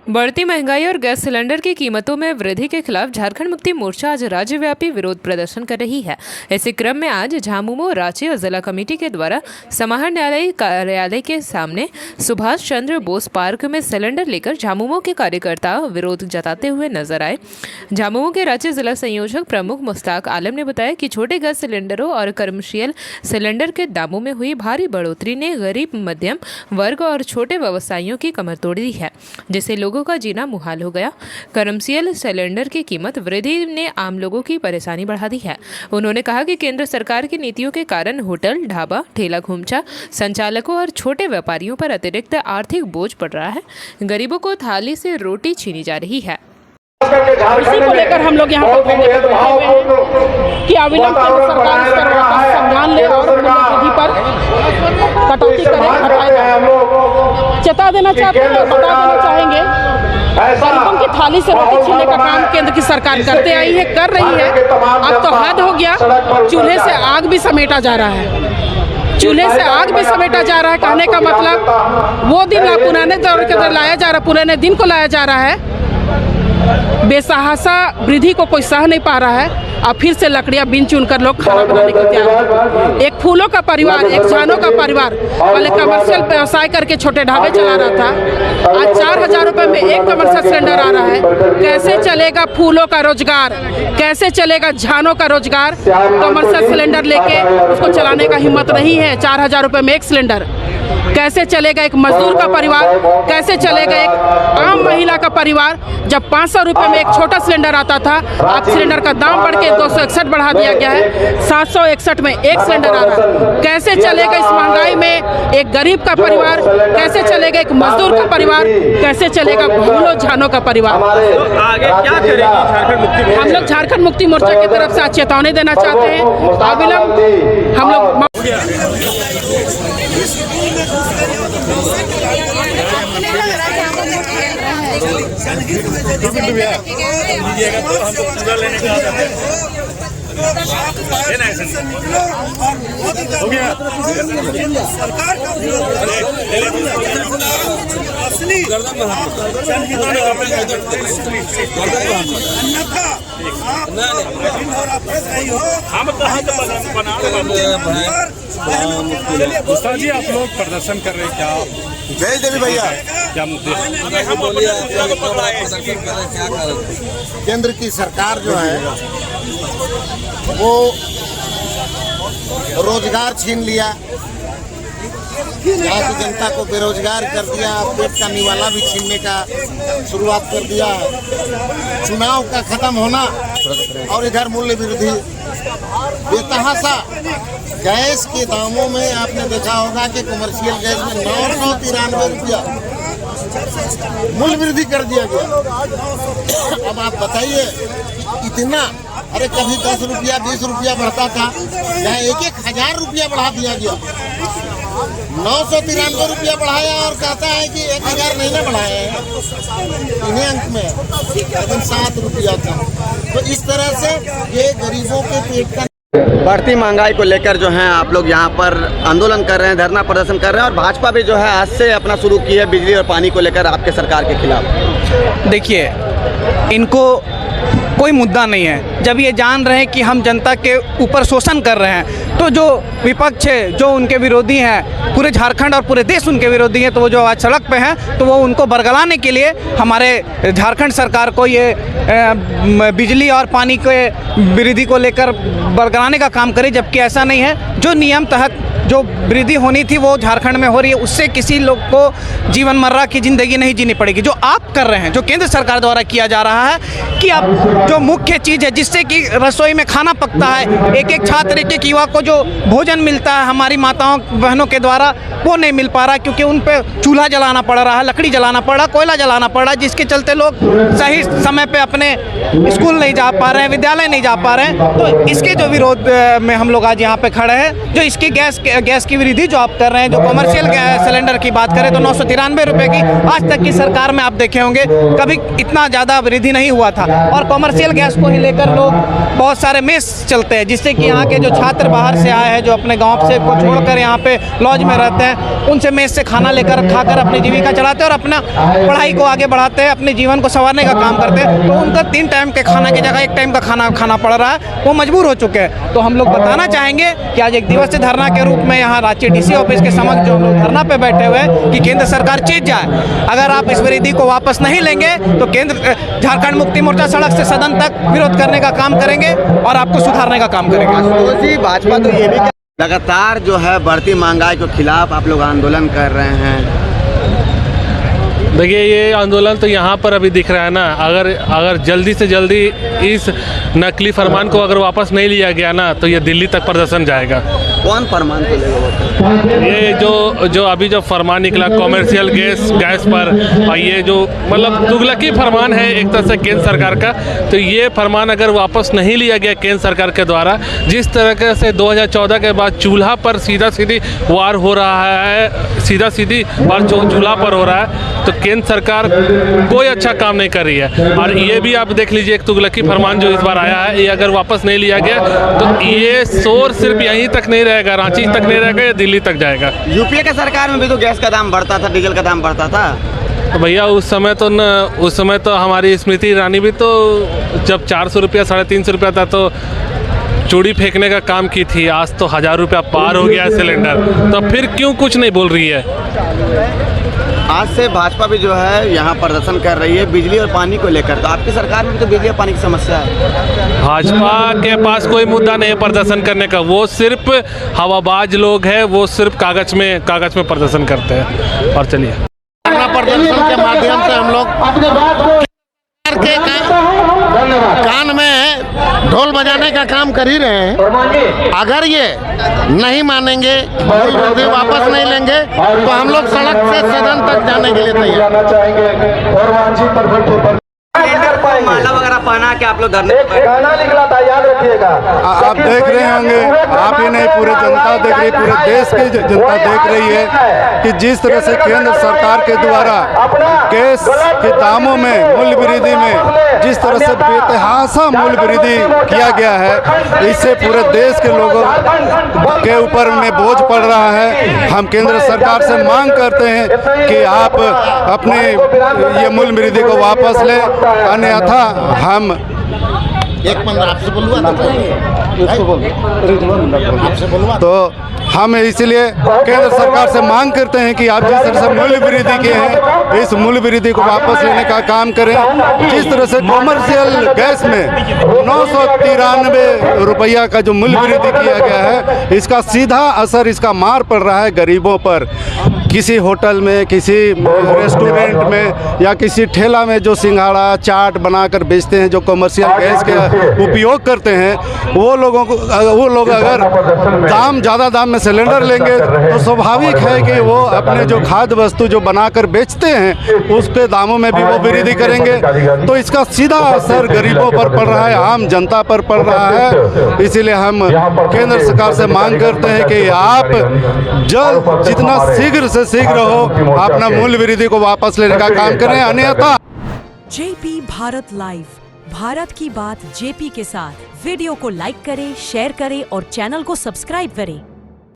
बढ़ती महंगाई और गैस सिलेंडर की कीमतों में वृद्धि के खिलाफ झारखंड मुक्ति मोर्चा आज राज्यव्यापी विरोध प्रदर्शन कर रही है। इसी क्रम में आज झामुमो, रांची और जिला कमेटी के द्वारा समाहरण न्यायालय कार्यालय के सामने सुभाष चंद्र बोस पार्क में सिलेंडर लेकर झामुमो के कार्यकर्ता विरोध जताते हुए नजर आए। झामुमो के रांची जिला संयोजक प्रमुख मुश्ताक आलम ने बताया कि छोटे गैस सिलेंडरों और कमर्शियल सिलेंडर के दामों में हुई भारी बढ़ोतरी ने गरीब, मध्यम वर्ग और छोटे व्यवसायियों की कमर तोड़ दी है, जिससे लोगों का जीना मुहाल हो गया। कमर्शियल सिलेंडर की कीमत वृद्धि ने आम लोगों की परेशानी बढ़ा दी है। उन्होंने कहा कि केंद्र सरकार की नीतियों के कारण होटल, ढाबा, ठेला घूमचा संचालकों और छोटे व्यापारियों पर अतिरिक्त आर्थिक बोझ पड़ रहा है। गरीबों को थाली से रोटी छीनी जा रही है। इसी को लेकर हम लोग यहाँ पर कि अविलंब केंद्र सरकार इस तरह का संज्ञान ले और मूल्य पर कटौती करे, हटाए जाए। चेता देना चाहते हैं और बता देना चाहेंगे, गरीबों की थाली से रोटी छीनने का काम केंद्र की सरकार करते आई है, कर रही है। अब तो हद हो गया, चूल्हे से आग भी समेटा जा रहा है। चूल्हे से आग भी समेटा जा रहा है। कहने का मतलब वो दिन पुराने दौर के अंदर लाया जा रहा, पुराने दिन को लाया जा रहा है। बेसहासा वृद्धि को कोई सह नहीं पा रहा है। अब फिर से लकड़ियां बिन चुन कर लोग खाना बनाने के तैयार हैं। एक फूलों का परिवार, एक जानों का परिवार पहले कमर्शियल व्यवसाय करके छोटे ढाबे चला रहा था, आज 4,000 रुपये में एक कमर्शियल सिलेंडर आ रहा है। कैसे चलेगा फूलों का रोजगार, कैसे चलेगा जानों का रोजगार? कमर्शियल सिलेंडर लेके उसको चलाने का हिम्मत नहीं है। 4,000 रुपये में एक सिलेंडर कैसे चलेगा एक मजदूर का परिवार? कैसे चलेगा एक आम महिला का परिवार? जब 500 रुपये में एक छोटा सिलेंडर आता था, अब सिलेंडर का दाम बढ़ के 261 बढ़ा दिया गया है। 761 में एक सिलेंडर आ रहा है। कैसे चलेगा इस महंगाई में एक गरीब का परिवार? कैसे चलेगा एक मजदूर का परिवार? कैसे चलेगा बहुलों जानों का परिवार? तो आगे क्या करेगी झारखंड मुक्ति? हम लोग झारखंड मुक्ति मोर्चा की तरफ से चेतावनी देना चाहते हैं। अविलंब हम लोग लीजिएगा तो हम लोग पूरा लेने का हो गया। हम बना जी, आप लोग प्रदर्शन कर रहे हैं क्या? जय देवी भैया, क्या मुद्दे? केंद्र की सरकार जो है वो रोजगार छीन लिया, यहाँ की जनता को बेरोजगार कर दिया, पेट का निवाला भी छीनने का शुरुआत कर दिया। चुनाव का खत्म होना और इधर मूल्य वृद्धि, बेतहाशा गैस के दामों में आपने देखा होगा कि कमर्शियल गैस में 993 रुपया मूल्य वृद्धि कर दिया गया। अब आप बताइए इतना, अरे कभी 10 रुपया 20 रुपया बढ़ता था, यहाँ 1,000 रुपया बढ़ा दिया गया। 993 रुपया बढ़ाया और कहता है कि 1,000 नहीं ना बढ़ाया है, इन्हीं अंक में लेकिन 7 रुपया था। तो इस तरह से ये गरीबों के पेट का बढ़ती महंगाई को लेकर जो है आप लोग यहाँ पर आंदोलन कर रहे हैं, धरना प्रदर्शन कर रहे हैं और भाजपा भी जो है आज से अपना शुरू की है बिजली और पानी को लेकर आपके सरकार के खिलाफ। देखिए, इनको कोई मुद्दा नहीं है। जब ये जान रहे हैं कि हम जनता के ऊपर शोषण कर रहे हैं, तो जो विपक्ष है, जो उनके विरोधी हैं, पूरे झारखंड और पूरे देश उनके विरोधी हैं, तो वो जो आज सड़क पे हैं, तो वो उनको बरगलाने के लिए हमारे झारखंड सरकार को ये बिजली और पानी के वृद्धि को लेकर बरगलाने का काम करे, जबकि ऐसा नहीं है। जो नियम तहत जो वृद्धि होनी थी वो झारखंड में हो रही है, उससे किसी लोग को जीवन मर्रा की ज़िंदगी नहीं जीनी पड़ेगी। जो आप कर रहे हैं, जो केंद्र सरकार द्वारा किया जा रहा है कि अब जो मुख्य चीज़ है जिससे कि रसोई में खाना पकता है, एक छात्र, एक युवा को जो भोजन मिलता है हमारी माताओं बहनों के द्वारा, वो नहीं मिल पा रहा, क्योंकि उन पर चूल्हा जलाना पड़ रहा है, लकड़ी जलाना पड़ रहा है, कोयला जलाना पड़ रहा है, जिसके चलते लोग सही समय पर अपने स्कूल नहीं जा पा रहे हैं, विद्यालय नहीं जा पा रहे हैं। तो इसके जो विरोध में हम लोग आज यहाँ पे खड़े हैं, जो इसकी गैस गैस की वृद्धि जो आप कर रहे हैं, जो कॉमर्शियल सिलेंडर की बात करें तो 993 रुपये की आज तक की सरकार में आप देखे होंगे कभी इतना ज़्यादा वृद्धि नहीं हुआ था। और कॉमर्शियल गैस को ही लेकर लोग बहुत सारे मेस चलते हैं, जिससे कि यहाँ के जो छात्र बाहर से आए हैं, जो अपने गाँव से को छोड़कर यहाँ पे लॉज में रहते हैं, उनसे मेस से खाना लेकर खाकर अपनी जीविका चलाते हैं और अपना पढ़ाई को आगे बढ़ाते हैं, अपने जीवन को संवारने का काम करते हैं। तो उनका 3 टाइम के खाना की जगह 1 टाइम का खाना खाना पड़ रहा है, वो मजबूर हो चुके हैं। तो हम लोग बताना चाहेंगे कि आज एक दिवसीय धरना के रूप में यहाँ रांची डीसी ऑफिस के समक्ष जो हम लोग धरना पे बैठे हुए हैं कि केंद्र सरकार चेत जाए। अगर आप इस वृद्धि को वापस नहीं लेंगे तो केंद्र झारखंड मुक्ति मोर्चा सड़क से सदन तक विरोध करने का काम करेंगे और आपको सुधारने का काम करेंगे। आशुतोष जी, भाजपा तो ये भी लगातार जो है बढ़ती महंगाई के खिलाफ आप लोग आंदोलन कर रहे हैं। देखिए, ये आंदोलन तो यहाँ पर अभी दिख रहा है ना, अगर जल्दी से जल्दी इस नकली फरमान को अगर वापस नहीं लिया गया ना तो ये दिल्ली तक प्रदर्शन जाएगा। कौन फरमान को लेगा? ये जो अभी जो फरमान निकला कॉमर्शियल गैस पर, और ये जो मतलब तुगलकी फरमान है एक तरह से केंद्र सरकार का, तो ये फरमान अगर वापस नहीं लिया गया केंद्र सरकार के द्वारा, जिस तरह से 2014 के बाद चूल्हा पर सीधा सीधी वार हो रहा है, सीधा सीधी वार चूल्हा पर हो रहा है, तो केंद्र सरकार कोई अच्छा काम नहीं कर रही है। और ये भी आप देख लीजिए, एक तुगलकी फरमान जो इस बार आया है, ये अगर वापस नहीं लिया गया तो ये शोर सिर्फ यहीं तक नहीं रहेगा, रांची तक नहीं रहेगा, ये दिल्ली तक जाएगा। यूपीए के सरकार में भी तो गैस का दाम बढ़ता था, डीजल का दाम बढ़ता था। तो भैया उस समय तो हमारी स्मृति ईरानी भी तो जब 400 रुपया 350 रुपया था तो चूड़ी फेंकने का काम की थी। आज तो 1000 रुपया पार हो गया सिलेंडर, तो फिर क्यों कुछ नहीं बोल रही है? आज से भाजपा भी जो है यहाँ प्रदर्शन कर रही है बिजली और पानी को लेकर। तो आपकी सरकार में भी तो बिजली और पानी की समस्या है। भाजपा के पास कोई मुद्दा नहीं है प्रदर्शन करने का, वो सिर्फ हवाबाज लोग हैं, वो सिर्फ कागज में प्रदर्शन करते हैं। और चलिए, प्रदर्शन के माध्यम से हम लोग के कान में ढोल बजाने का काम कर ही रहे हैं। अगर ये नहीं मानेंगे, वृद्धि वापस नहीं लेंगे, तो हम लोग सड़क से सदन तक जाने के लिए तैयार। माला वगैरह पहना के आप लोग धरने गाना निकला था, याद रखिएगा। आप देख रहे होंगे, आप ही नहीं पूरी जनता देख रही, पूरे देश की जनता देख रही है कि जिस तरह से केंद्र सरकार के द्वारा गैस के दामों में मूल्य वृद्धि में जिस तरह से बेतहाशा मूल्य वृद्धि किया गया है, इससे पूरे देश के लोगों के ऊपर में बोझ पड़ रहा है। हम केंद्र सरकार से मांग करते हैं कि आप अपने ये मूल्य वृद्धि को वापस लें, अन्यथा हम आपसे बोलवा तो हम इसलिए केंद्र सरकार से मांग करते हैं कि आप जिस तरह से मूल्य वृद्धि किए हैं, इस मूल्य वृद्धि को वापस लेने का काम करें। जिस तरह से कॉमर्शियल गैस में 993 रुपया का जो मूल्य वृद्धि किया गया है, इसका सीधा असर, इसका मार पड़ रहा है गरीबों पर। किसी होटल में, किसी रेस्टोरेंट में या किसी ठेला में जो सिंघाड़ा चाट बनाकर बेचते हैं, जो कॉमर्शियल गैस के उपयोग करते हैं, वो लोग अगर ज़्यादा दाम में सिलेंडर लेंगे तो स्वाभाविक है कि वो अपने जो खाद्य वस्तु जो बनाकर बेचते हैं उसके दामों में भी वो वृद्धि करेंगे। तो इसका सीधा असर गरीबों पर पड़ रहा है, आम जनता पर पड़ रहा है। इसीलिए हम केंद्र सरकार से मांग करते हैं कि आप जल्द जितना शीघ्र से शीघ्र हो अपना मूल्य वृद्धि को वापस लेने का काम करें, अन्यथा जेपी भारत लाइव, भारत की बात जेपी के साथ। वीडियो को लाइक करें, शेयर करें और चैनल को सब्सक्राइब करें।